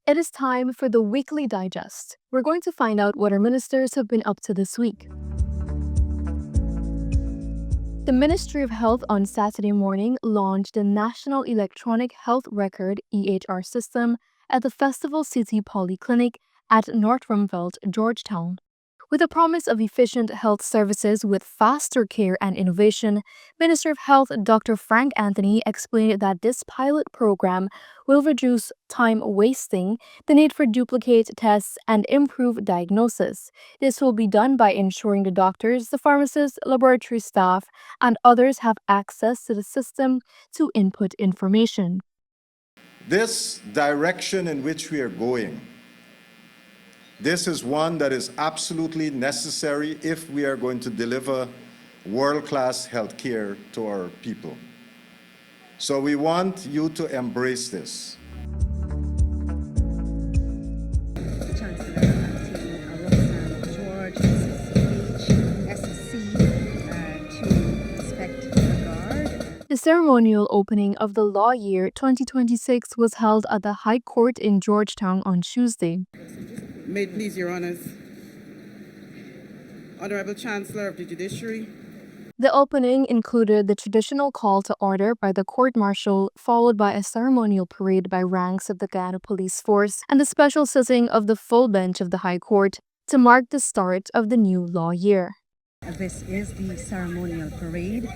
It is time for the weekly digest. We're going to find out what our ministers have been up to this week. The Ministry of Health on Saturday morning launched the National Electronic Health Record (EHR) system at the Festival City Polyclinic at North Rumvelt, Georgetown. With a promise of efficient health services with faster care and innovation, Minister of Health Dr. Frank Anthony explained that this pilot program will reduce time wasting, the need for duplicate tests, and improve diagnosis. This will be done by ensuring the doctors, the pharmacists, laboratory staff, and others have access to the system to input information. This direction in which we are going, this is one that is absolutely necessary if we are going to deliver world-class health care to our people. So we want you to embrace this. The ceremonial opening of the law year 2026 was held at the High Court in Georgetown on Tuesday. May it please your honors. Honorable Chancellor of the Judiciary. The opening included the traditional call to order by the court-martial, followed by a ceremonial parade by ranks of the Guyana police force and the special sitting of the full bench of the High Court to mark the start of the new law year. This is the ceremonial parade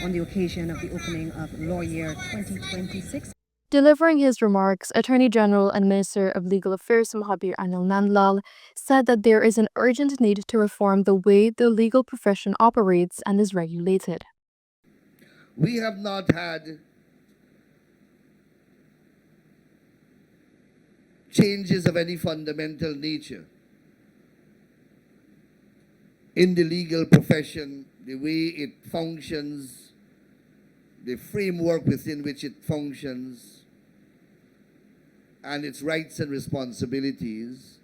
on the occasion of the opening of Law Year 2026. Delivering his remarks, Attorney General and Minister of Legal Affairs Mahabir Anil Nandlal said that there is an urgent need to reform the way the legal profession operates and is regulated. We have not had changes of any fundamental nature in the legal profession, the way it functions, the framework within which it functions, and its rights and responsibilities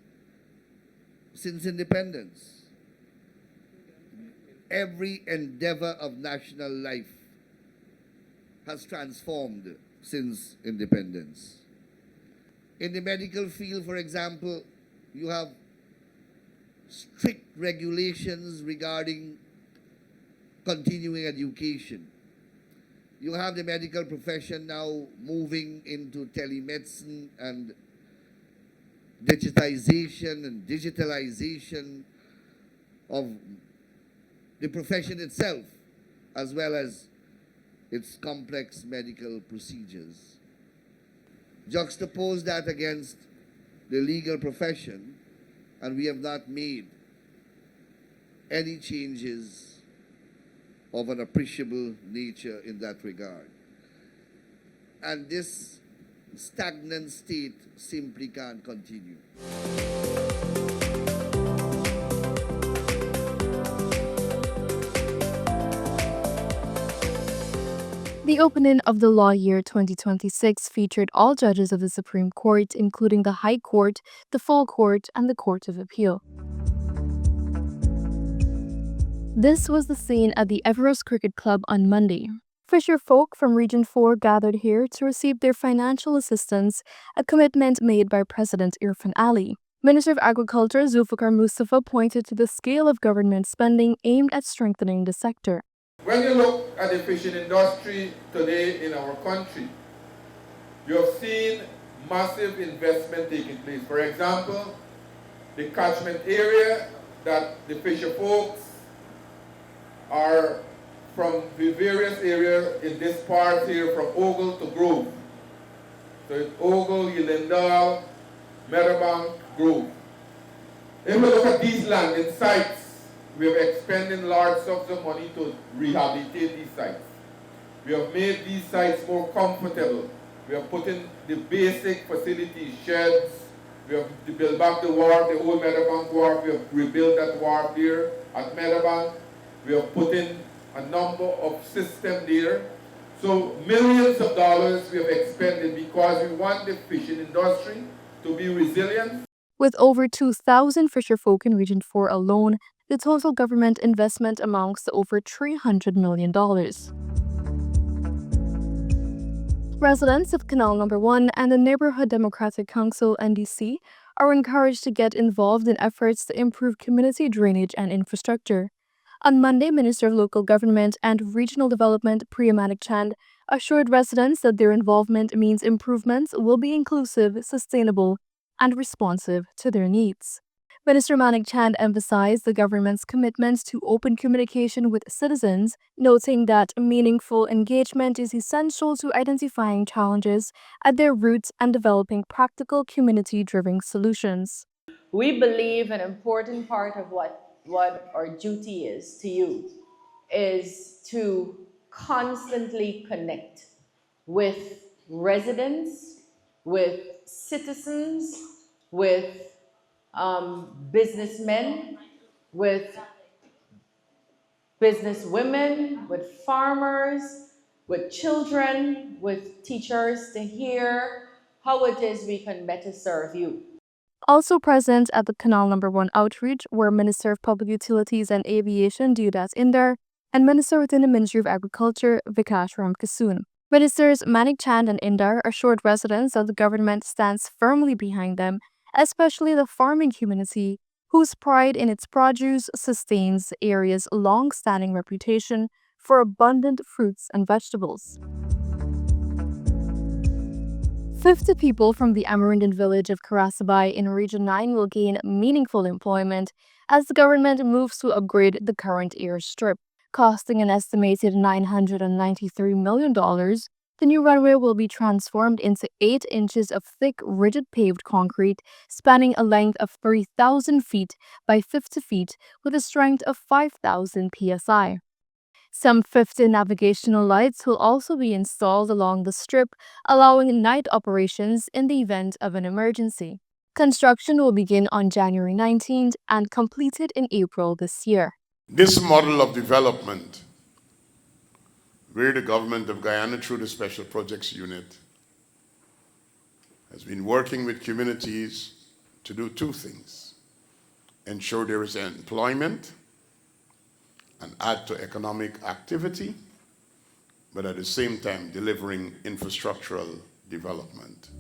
since independence. Every endeavor of national life has transformed since independence. In the medical field, for example, you have strict regulations regarding continuing education. You have the medical profession now moving into telemedicine and digitization and digitalization of the profession itself, as well as its complex medical procedures. Juxtapose that against the legal profession, and we have not made any changes of an appreciable nature in that regard. And this stagnant state simply can't continue. The opening of the law year 2026 featured all judges of the Supreme Court, including the High Court, the Full Court, and the Court of Appeal. This was the scene at the Everest Cricket Club on Monday. Fisher folk from Region 4 gathered here to receive their financial assistance, a commitment made by President Irfan Ali. Minister of Agriculture Zulfikar Mustafa pointed to the scale of government spending aimed at strengthening the sector. When you look at the fishing industry today in our country, you have seen massive investment taking place. For example, the catchment area that the fisher folks are from the various areas in this part here, from Ogle to Grove. So it's Ogle, Yelindal, Meadowbank, Grove. If we look at these landing sites, we have expended large sums of money to rehabilitate these sites. We have made these sites more comfortable. We have put in the basic facilities, sheds. We have to build back the wharf, the old Meadowbank wharf. We have rebuilt that wharf there at Meadowbank. We have put in a number of systems there. So millions of dollars we have expended because we want the fishing industry to be resilient. With over 2,000 fisherfolk in Region 4 alone, the total government investment amounts to over $300 million. Residents of Canal Number 1 and the Neighborhood Democratic Council (NDC) are encouraged to get involved in efforts to improve community drainage and infrastructure. On Monday, Minister of Local Government and Regional Development Priya Manik Chand assured residents that their involvement means improvements will be inclusive, sustainable, and responsive to their needs. Minister Manik Chand emphasized the government's commitment to open communication with citizens, noting that meaningful engagement is essential to identifying challenges at their roots and developing practical community-driven solutions. We believe an important part of what our duty is to you is to constantly connect with residents, with citizens, with businessmen, with businesswomen, with farmers, with children, with teachers to hear how it is we can better serve you. Also present at the Canal Number 1 outreach were Minister of Public Utilities and Aviation Deodat Indar and Minister within the Ministry of Agriculture Vikash Ramkasoon. Ministers Manik Chand and Indar assured residents that the government stands firmly behind them, especially the farming community, whose pride in its produce sustains the area's long-standing reputation for abundant fruits and vegetables. 50 people from the Amerindian village of Karasabai in Region 9 will gain meaningful employment as the government moves to upgrade the current airstrip. Costing an estimated $993 million, the new runway will be transformed into 8 inches of thick, rigid paved concrete spanning a length of 3,000 feet by 50 feet with a strength of 5,000 psi. Some 50 navigational lights will also be installed along the strip, allowing night operations in the event of an emergency. Construction will begin on January 19th and completed in April this year. This model of development, where the government of Guyana, through the Special Projects Unit, has been working with communities to do two things: ensure there is employment and add to economic activity, but at the same time delivering infrastructural development.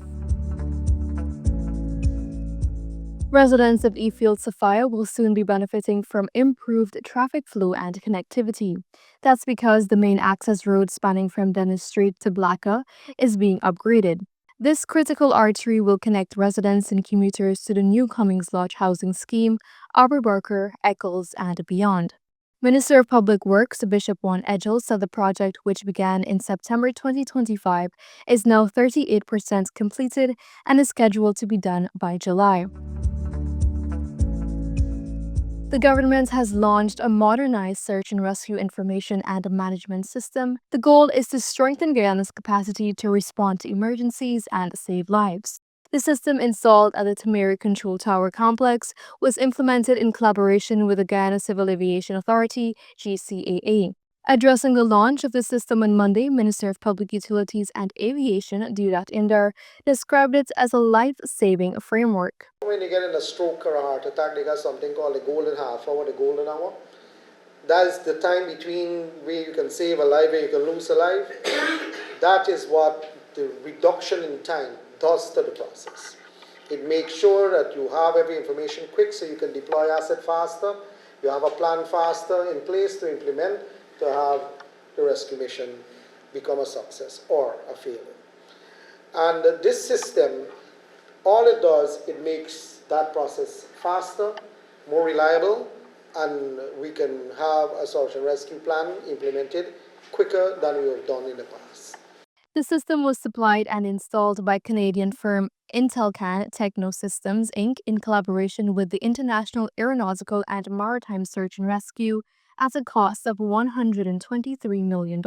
Residents of Efield Sophia will soon be benefiting from improved traffic flow and connectivity. That's because the main access road spanning from Dennis Street to Blacka is being upgraded. This critical artery will connect residents and commuters to the new Cummings Lodge housing scheme, Aberbarker, Eccles, and beyond. Minister of Public Works Bishop Juan Edgel said the project, which began in September 2025, is now 38% completed and is scheduled to be done by July. The government has launched a modernized search and rescue information and management system. The goal is to strengthen Guyana's capacity to respond to emergencies and save lives. The system, installed at the Tamari Control Tower Complex, was implemented in collaboration with the Guyana Civil Aviation Authority, GCAA. Addressing the launch of the system on Monday, Minister of Public Utilities and Aviation, Deodat Indar, described it as a life-saving framework. When you get in a stroke or a heart attack, they got something called the golden half hour, the golden hour. That is the time between where you can save a life and you can lose a life. That is what the reduction in time does to the process. It makes sure that you have every information quick so you can deploy asset faster. You have a plan faster in place to implement to have the rescue mission become a success or a failure. And this system, all it does, it makes that process faster, more reliable, and we can have a search and rescue plan implemented quicker than we have done in the past. The system was supplied and installed by Canadian firm Intelcan Technosystems Inc. in collaboration with the International Aeronautical and Maritime Search and Rescue at a cost of $123 million.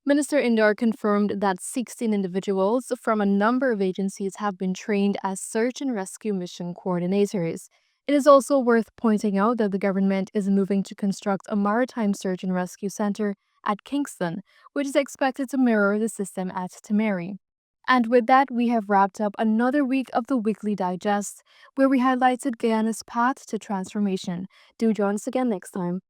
Minister Indar confirmed that 16 individuals from a number of agencies have been trained as search and rescue mission coordinators. It is also worth pointing out that the government is moving to construct a maritime search and rescue center at Kingston, which is expected to mirror the system at Tamari. And with that, we have wrapped up another week of the Weekly Digest, where we highlighted Guyana's path to transformation. Do join us again next time.